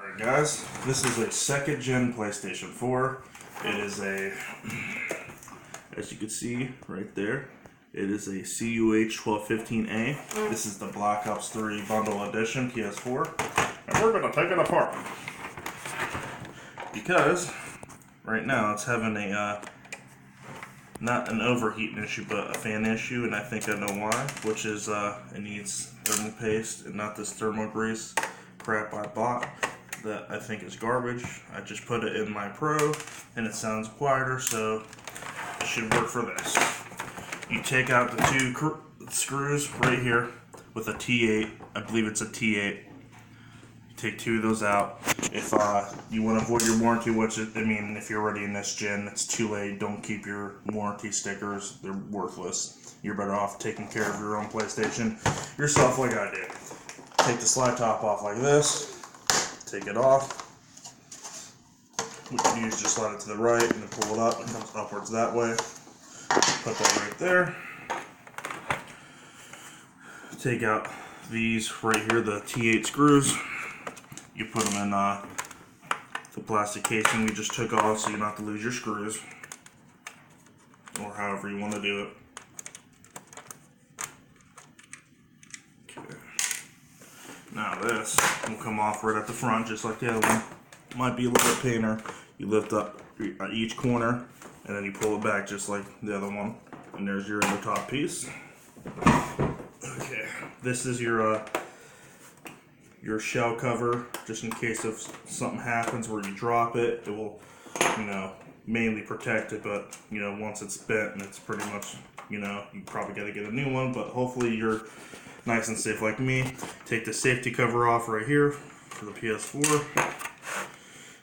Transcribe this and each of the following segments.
Alright guys, this is a second gen PlayStation 4. It is a, as you can see right there, it is a CUH 1215A. This is the Black Ops 3 Bundle Edition PS4. And we're going to take it apart. Because right now it's having a, not an overheating issue, but a fan issue, and I think I know why, which is it needs thermal paste and not this thermal grease crap I bought that I think is garbage. I just put it in my Pro and it sounds quieter, so it should work for this. You take out the two screws right here with a T8. I believe it's a T8. Take two of those out. If you want to avoid your warranty, which I mean, if you're already in this gen, it's too late. Don't keep your warranty stickers. They're worthless. You're better off taking care of your own PlayStation yourself like I did. Take the slide top off like this. Take it off. What you do is just slide it to the right and then pull it up. It comes upwards that way. Put that right there. Take out these right here, the T8 screws. You put them in the plastic casing we just took off so you don't have to lose your screws. Or however you want to do it. Okay. Now this will come off right at the front just like the other one. Might be a little bit painer. You lift up each corner and then you pull it back just like the other one. And there's your inner top piece. Okay, this is your shell cover, just in case if something happens where you drop it, it will, mainly protect it, but, once it's bent and it's pretty much, you probably got to get a new one, but hopefully you're nice and safe like me. Take the safety cover off right here for the PS4.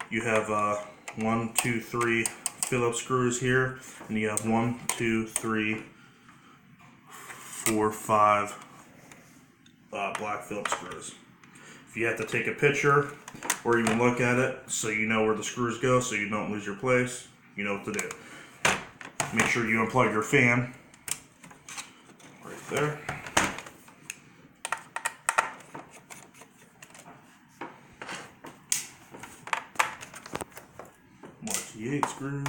You have 1, 2, 3 Phillips screws here, and you have 1, 2, 3, 4, 5 black Phillips screws. If you have to take a picture or even look at it so you know where the screws go so you don't lose your place, you know what to do. Make sure you unplug your fan right there. More T8 screws.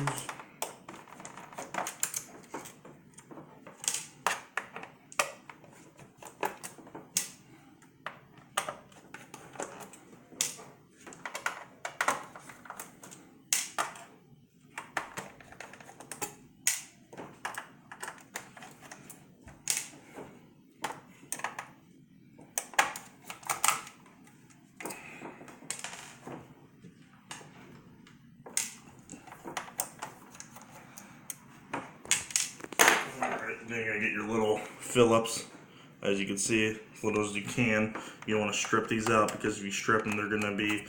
Then you're going to get your little Phillips, as you can see, as little as you can. You don't want to strip these out because if you strip them, they're going to be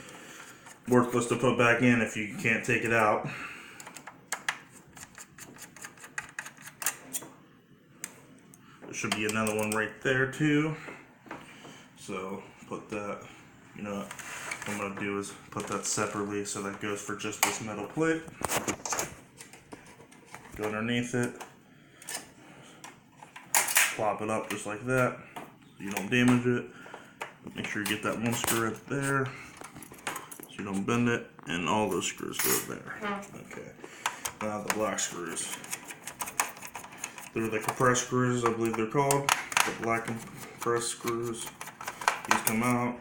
worthless to put back in if you can't take it out. There should be another one right there too. So put that, what I'm going to do is put that separately so that goes for just this metal plate. Go underneath it. Plop it up just like that so you don't damage it. Make sure you get that one screw right there so you don't bend it, and all those screws go there. Okay, now the black screws. They're the compressed screws, I believe they're called. The black compressed screws. These come out.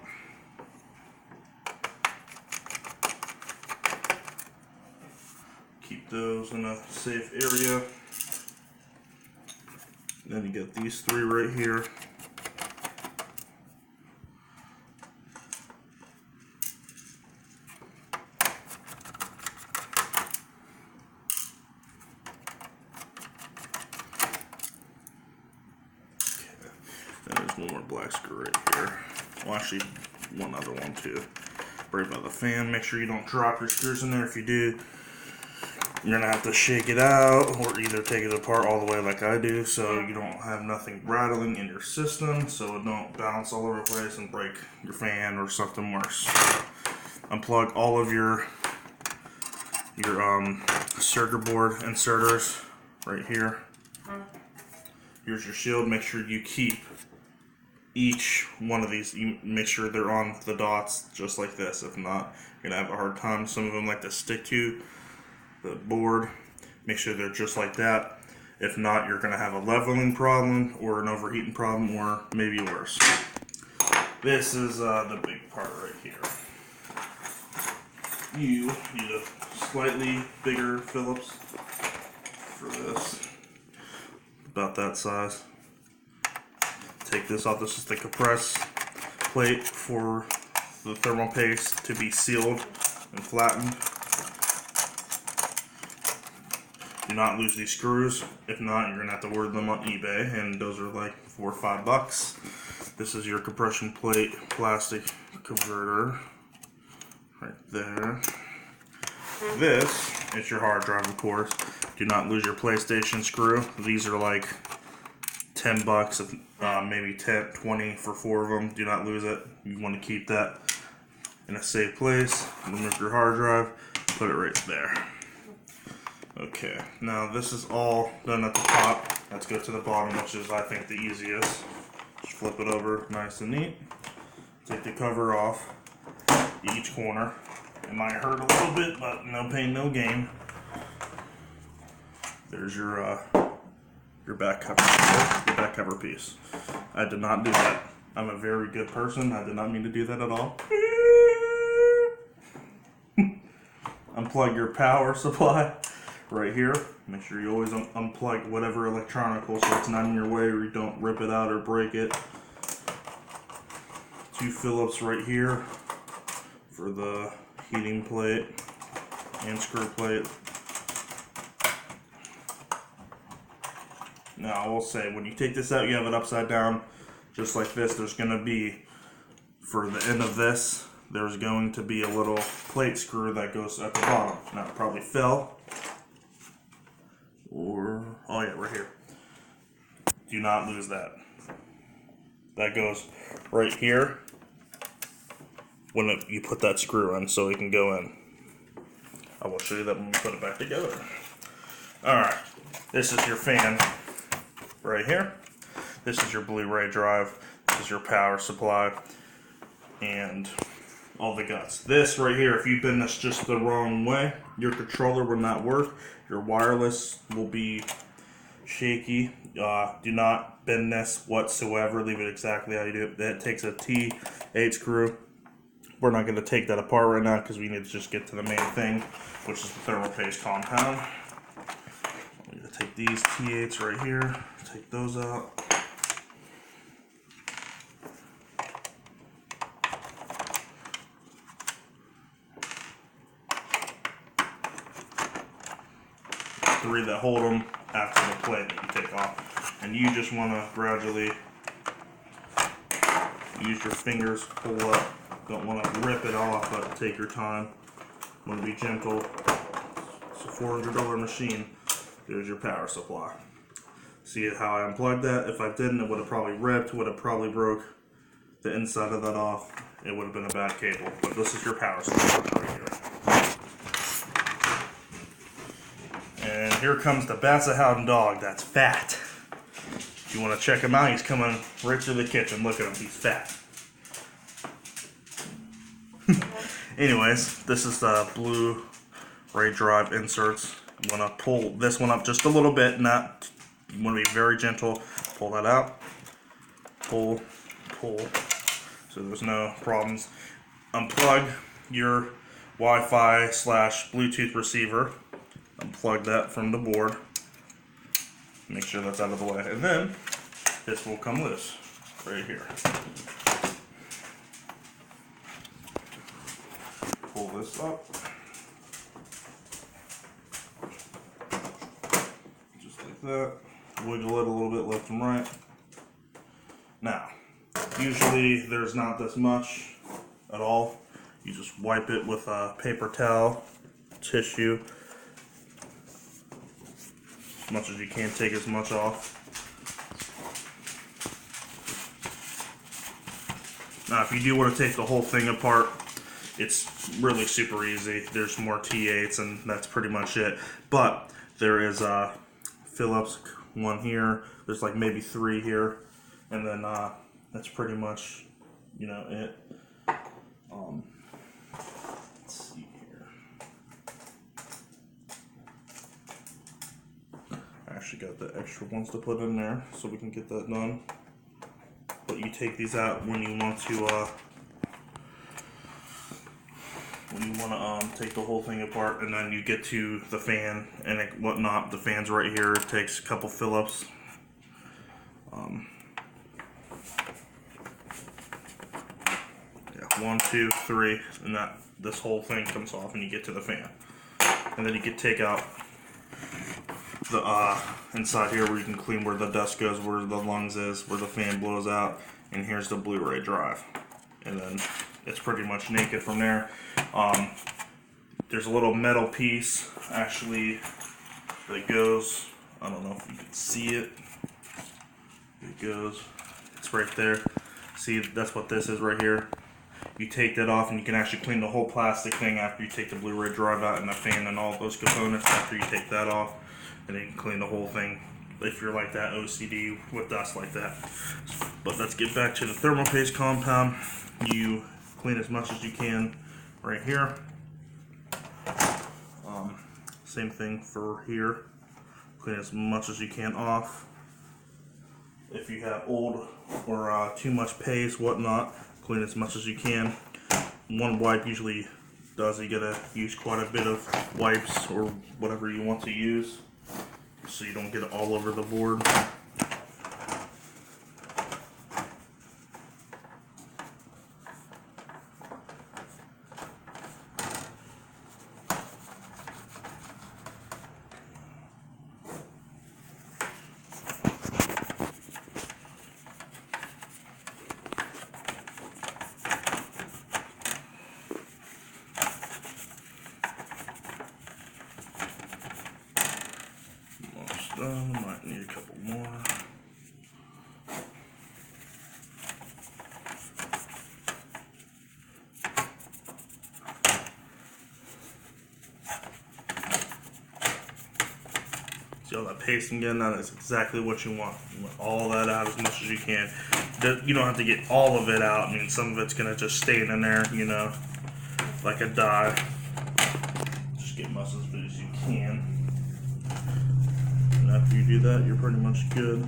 Keep those in a safe area. Then you got these three right here. Okay. Then there's one more black screw right here. Well, actually, one other one too. Right by the fan. Make sure you don't drop your screws in there. If you do, you're going to have to shake it out or either take it apart all the way like I do so you don't have nothing rattling in your system so it don't bounce all over the place and break your fan or something worse. Unplug all of your circuit board inserters right here. Here's your shield. Make sure you keep each one of these, you make sure they're on the dots just like this. If not, you're gonna have a hard time. Some of them like to stick to the board. Make sure they're just like that. If not, you're gonna have a leveling problem or an overheating problem, or maybe worse. This is the big part right here. You need a slightly bigger Phillips for this, about that size. Take this off. This is the compress plate for the thermal paste to be sealed and flattened. Do not lose these screws. If not, you're gonna have to order them on eBay, and those are like $4 or $5. This is your compression plate plastic converter right there. This is your hard drive, of course. Do not lose your PlayStation screw. These are like $10, maybe 10, 20 for 4 of them. Do not lose it. You want to keep that in a safe place. Remove your hard drive, put it right there. Okay, now this is all done at the top. Let's go to the bottom, which is, I think, the easiest. Just flip it over nice and neat. Take the cover off each corner. It might hurt a little bit, but no pain, no gain. There's your back cover piece. I did not do that. I'm a very good person. I did not mean to do that at all. Unplug your power supply right here. Make sure you always unplug whatever electronical so it's not in your way or you don't rip it out or break it. 2 Phillips right here for the heating plate and screw plate. Now I will say, when you take this out, you have it upside down just like this. There's going to be, for the end of this, there's going to be a little plate screw that goes at the bottom. Now it probably fell, or, oh yeah, right here. Do not lose that. That goes right here when you put that screw in, so it can go in. I will show you that when we put it back together. Alright, this is your fan right here. This is your Blu-ray drive. This is your power supply and all the guts. This right here, if you bend this just the wrong way, your controller will not work. Your wireless will be shaky. Do not bend this whatsoever. Leave it exactly how you do it. That takes a T8 screw. We're not going to take that apart right now because we need to just get to the main thing, which is the thermal paste compound. I'm going to take these T8s right here, take those out. Three that hold them after the plate that you take off. And you just want to gradually use your fingers, pull up. Don't want to rip it off, but take your time. Want to be gentle. It's a $400 machine. There's your power supply. See how I unplugged that? If I didn't, it would have probably ripped, would have probably broke the inside of that off. It would have been a bad cable. But this is your power supply right here. And here comes the Basset Hound dog. That's fat. If you want to check him out, he's coming right through the kitchen. Look at him, he's fat. Anyways, this is the Blu-ray drive inserts. You want to pull this one up just a little bit. You want to be very gentle. Pull that out. Pull. So there's no problems. Unplug your Wi-Fi / Bluetooth receiver. Unplug that from the board. Make sure that's out of the way. And then this will come loose right here. Pull this up. Just like that. Wiggle it a little bit left and right. Now, usually there's not this much at all. You just wipe it with a paper towel, tissue. As much as you can, take as much off. Now, if you do want to take the whole thing apart, it's really super easy. There's more T8s and that's pretty much it. But there is a Phillips one here. There's like maybe 3 here. And then that's pretty much, you know, it. Let's see here. I actually got the extra ones to put in there so we can get that done. But you take these out when you want to take the whole thing apart, and then you get to the fan and whatnot. The fan's right here. It takes a couple Phillips. Yeah, 1, 2, 3, and this whole thing comes off, and you get to the fan. And then you can take out the inside here where you can clean where the dust goes, where the lungs is, where the fan blows out, and here's the Blu-ray drive. And then it's pretty much naked from there. There's a little metal piece actually that goes, I don't know if you can see it. It goes, it's right there. See, that's what this is right here. You take that off and you can actually clean the whole plastic thing after you take the Blu-ray drive out and the fan and all those components after you take that off. And then you can clean the whole thing if you're like that OCD with dust like that. But let's get back to the thermal paste compound. You clean as much as you can right here. Same thing for here. Clean as much as you can off. If you have old or too much paste, whatnot, clean as much as you can. One wipe usually does. You gotta use quite a bit of wipes or whatever you want to use, so you don't get it all over the board. Might need a couple more. See all that paste again? That is exactly what you want. You want all that out as much as you can. You don't have to get all of it out. I mean, some of it's gonna just stay in there, you know, like a dye. Just get much as big as you can. After you do that, you're pretty much good.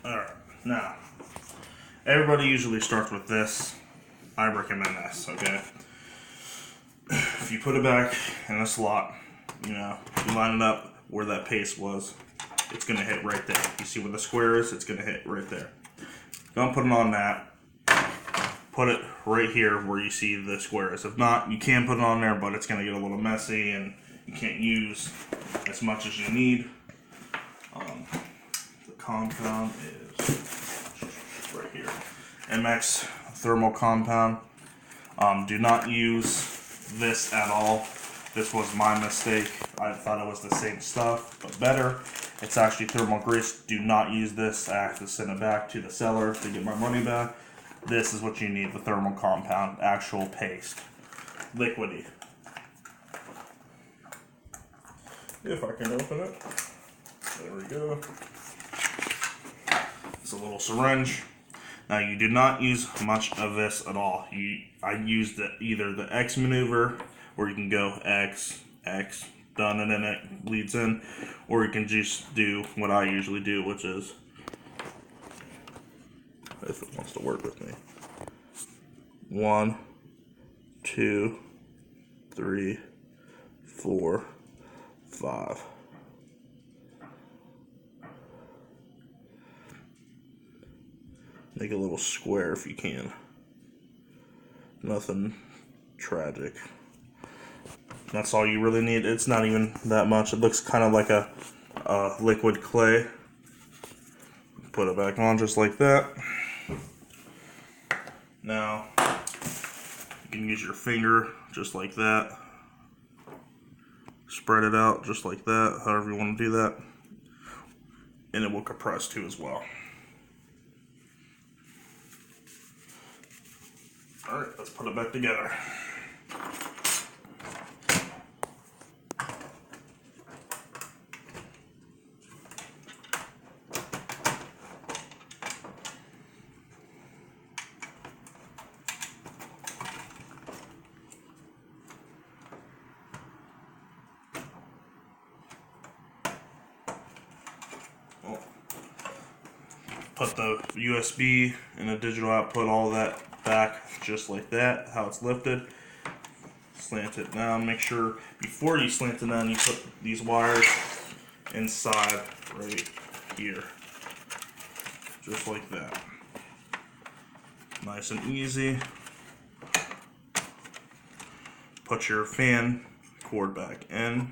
Alright, now, everybody usually starts with this. I recommend this, okay? If you put it back in a slot, you know, you line it up where that paste was, it's going to hit right there. You see where the square is? It's going to hit right there. Don't put it on that. Put it right here where you see the square is. If not, you can put it on there, but it's going to get a little messy and you can't use as much as you need. The compound is right here. MX thermal compound. Do not use this at all. This was my mistake. I thought it was the same stuff, but better. It's actually thermal grease. Do not use this. I have to send it back to the seller to get my money back. This is what you need, the thermal compound, actual paste. Liquidy. If I can open it. There we go. It's a little syringe. Now you do not use much of this at all. I used either the X maneuver, or you can go X, X, done, and then it bleeds in, or you can just do what I usually do, which is, if it wants to work with me, 1, 2, 3, 4, 5. Make a little square if you can. Nothing tragic. That's all you really need. It's not even that much. It looks kind of like a liquid clay. Put it back on just like that. Now, you can use your finger just like that. Spread it out just like that, however you want to do that. and it will compress too as well. Alright, let's put it back together. Put the USB and the digital output, all that back just like that, how it's lifted. Slant it down. Make sure before you slant it down, you put these wires inside right here. Just like that. Nice and easy. Put your fan cord back in.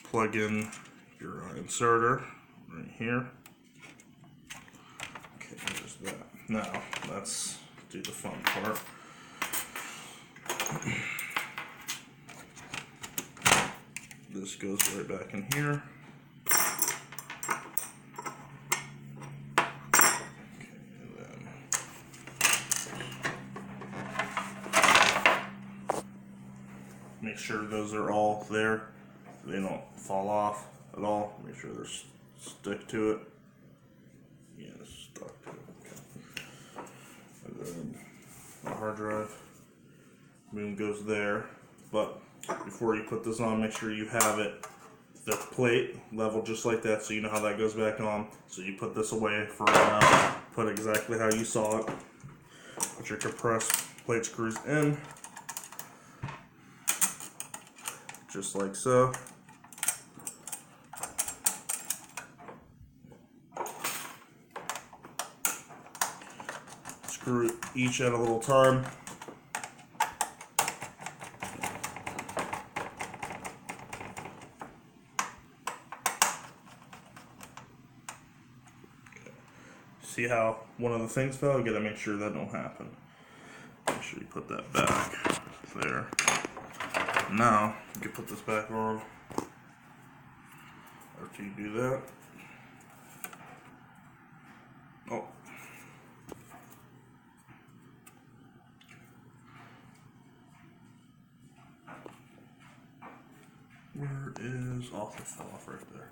Plug in your inserter right here. Okay, there's that. Now, let's do the fun part. This goes right back in here. Okay, and then make sure those are all there. They don't fall off at all. Make sure they're stick to it. Yeah, stuck to it. Okay. And then the hard drive boom goes there. But before you put this on, make sure you have it the plate level just like that, so you know how that goes back on. So you put this away for right now. Put it exactly how you saw it. Put your compressed plate screws in, just like so. Screw each at a little time. See how one of the things fell? You gotta make sure that don't happen. Make sure you put that back there. Now, you can put this back on after you do that. Oh. Where is off? It fell off right there.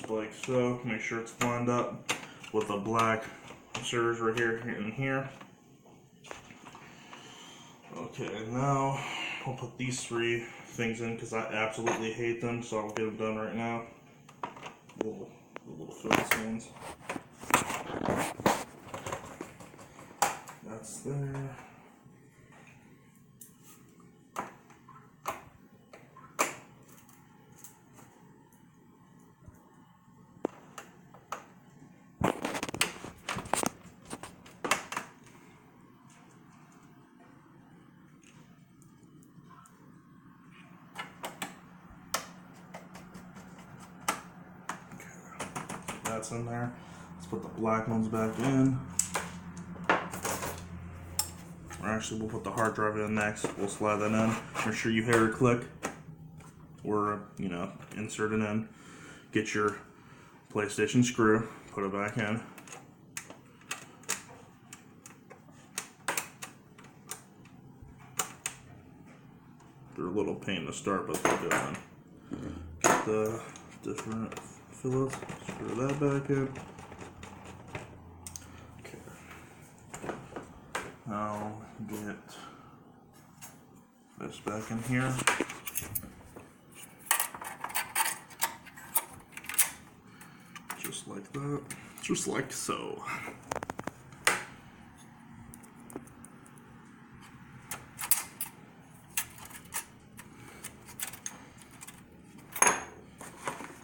Like so. Make sure it's lined up with the black inserters right here and here. Okay, and now I'll put these three things in because I absolutely hate them, so I'll get them done right now. The little Phillips ones. That's there. That's in there. Let's put the black ones back in. Or actually, we'll put the hard drive in next. We'll slide that in. Make sure you hair click or, insert it in. Get your PlayStation screw, put it back in. They're a little pain to start, but they're good one. Get the different Phillips, screw that back in. Okay. Now get this back in here. Just like that. Just like so.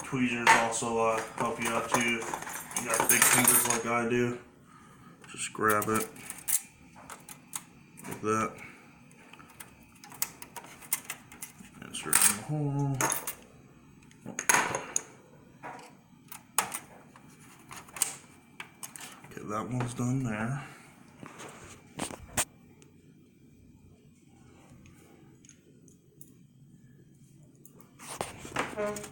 Tweezers also help you out too. If you got big fingers like I do, just grab it like that. Insert in the hole. Okay, that one's done there. This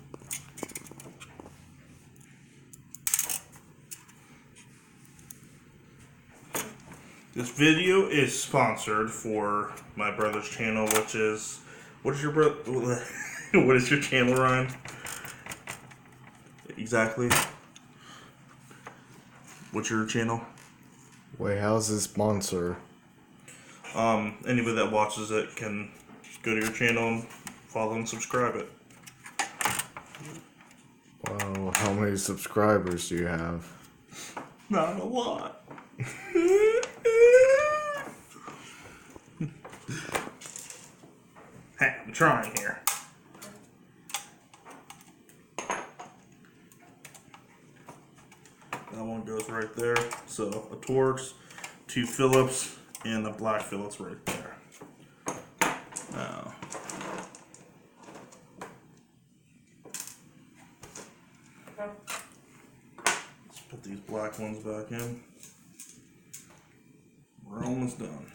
video is sponsored for my brother's channel, which is, what is your what is your channel, Ryan? Exactly. What's your channel? Wait, how's this sponsor? Anybody that watches it can go to your channel and follow and subscribe it. Wow, how many subscribers do you have? Not a lot. Hey, I'm trying here. That one goes right there. So a Torx, 2 Phillips, and the black Phillips right there. Now, let's put these black ones back in. We're almost done.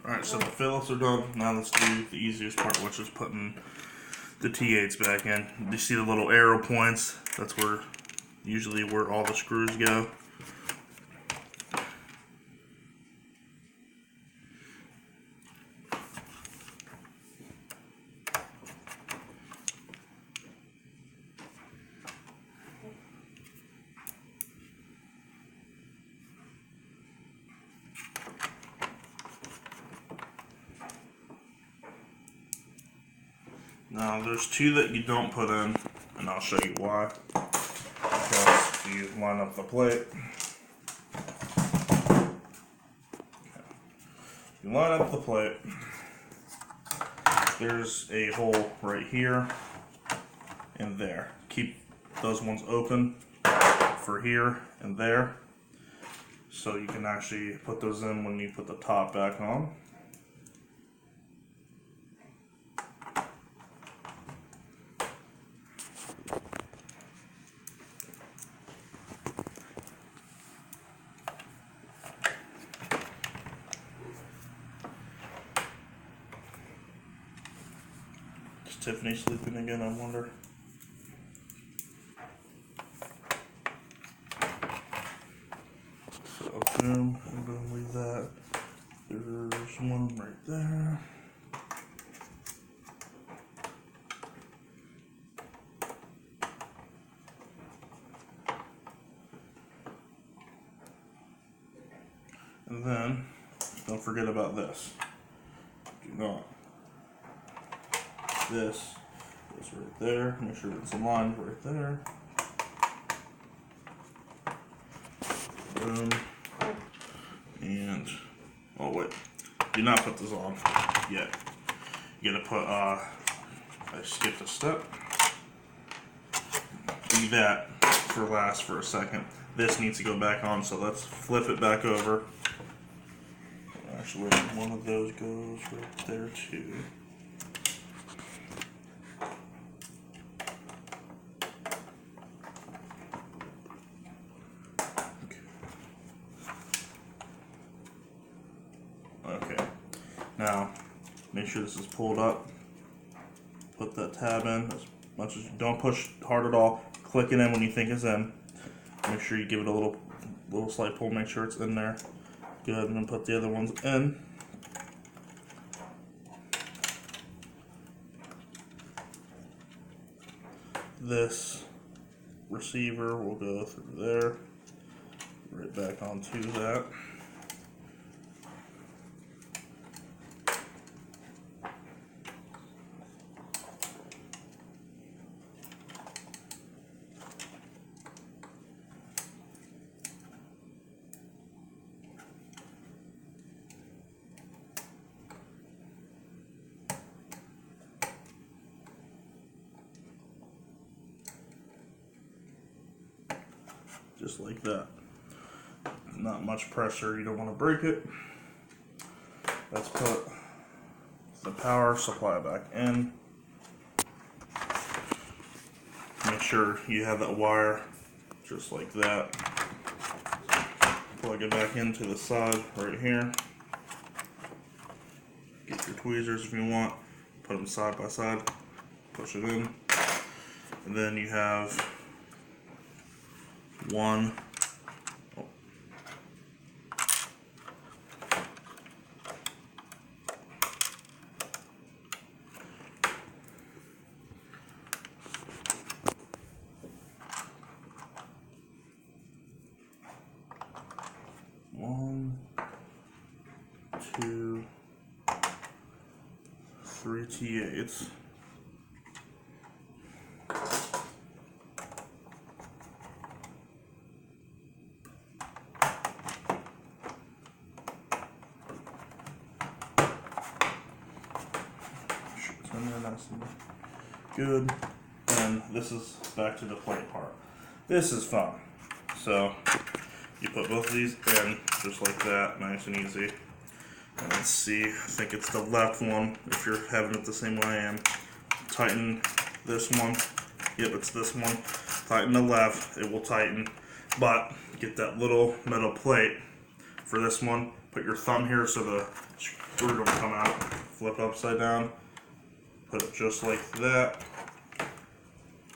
Alright, so the Phillips are done. Now let's do the easiest part, which is putting the T8s back in. You see the little arrow points? That's where usually where all the screws go. Now there's 2 that you don't put in, and I'll show you why. Because you line up the plate. You line up the plate. There's a hole right here and there. Keep those ones open for here and there, so you can actually put those in when you put the top back on. Is Tiffany sleeping again, I wonder? So boom, I'm gonna leave that. There's one right there. And then, don't forget about this. Do not. This goes right there. Make sure it's aligned right there. Boom. And, oh wait, do not put this on yet. You gotta put, I skipped a step. Leave that for last for a second. This needs to go back on, so let's flip it back over. Actually, one of those goes right there too. Okay, now make sure this is pulled up. Put that tab in as much as you don't push hard at all. Click it in when you think it's in. Make sure you give it a little slight pull. Make sure it's in there. Go ahead and then put the other ones in. this receiver will go through there, right back onto that. Just like that. Not much pressure, you don't want to break it. Let's put the power supply back in. Make sure you have that wire just like that. Plug it back into the side right here. Get your tweezers if you want. Put them side by side. Push it in. And then you have one. One, two, three T8s. Nice and good. And this is back to the plate part. This is fun. So you put both of these in just like that, nice and easy. And let's see, I think it's the left one, if you're having it the same way I am. Tighten this one. Yep, it's this one. Tighten the left, it will tighten. But get that little metal plate for this one. Put your thumb here so the screw don't come out. Flip upside down. Put it just like that.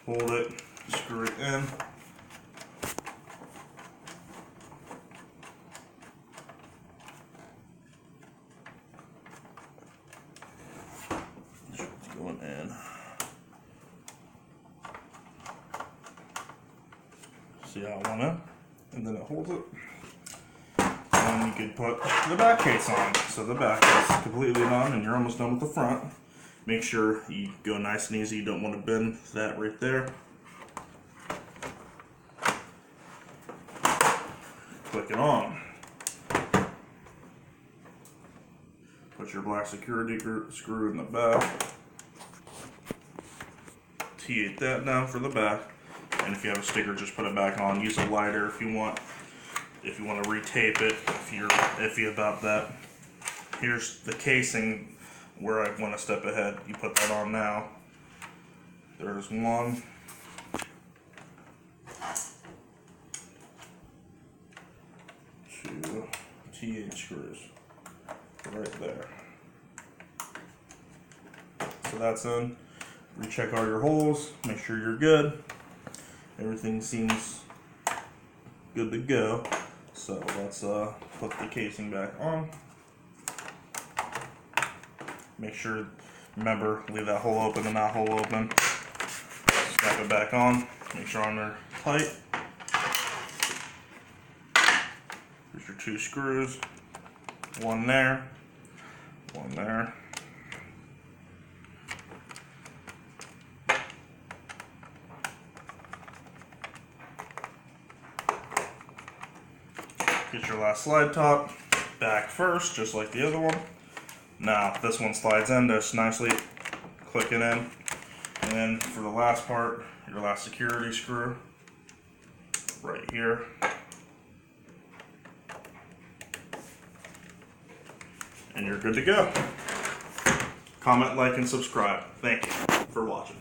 Hold it, screw it in. It's going in. See how it went in? And then it holds it. And you can put the back case on. So the back is completely done and you're almost done with the front. Make sure you go nice and easy. You don't want to bend that right there. Click it on. Put your black security screw in the back. T8 that down for the back. And if you have a sticker, just put it back on. Use a lighter if you want. If you want to retape it, if you're iffy about that. Here's the casing. Where I want to step ahead, you put that on now. There's one. Two T8 screws right there. So that's in. Recheck all your holes, make sure you're good. Everything seems good to go. So let's put the casing back on. Make sure, remember, leave that hole open and that hole open. Snap it back on. Make sure they're tight. Here's your two screws. One there. One there. Get your last slide top back first, just like the other one. Now, this one slides in just nicely, click it in, and then for the last part, your last security screw, right here. And you're good to go. Comment, like, and subscribe. Thank you for watching.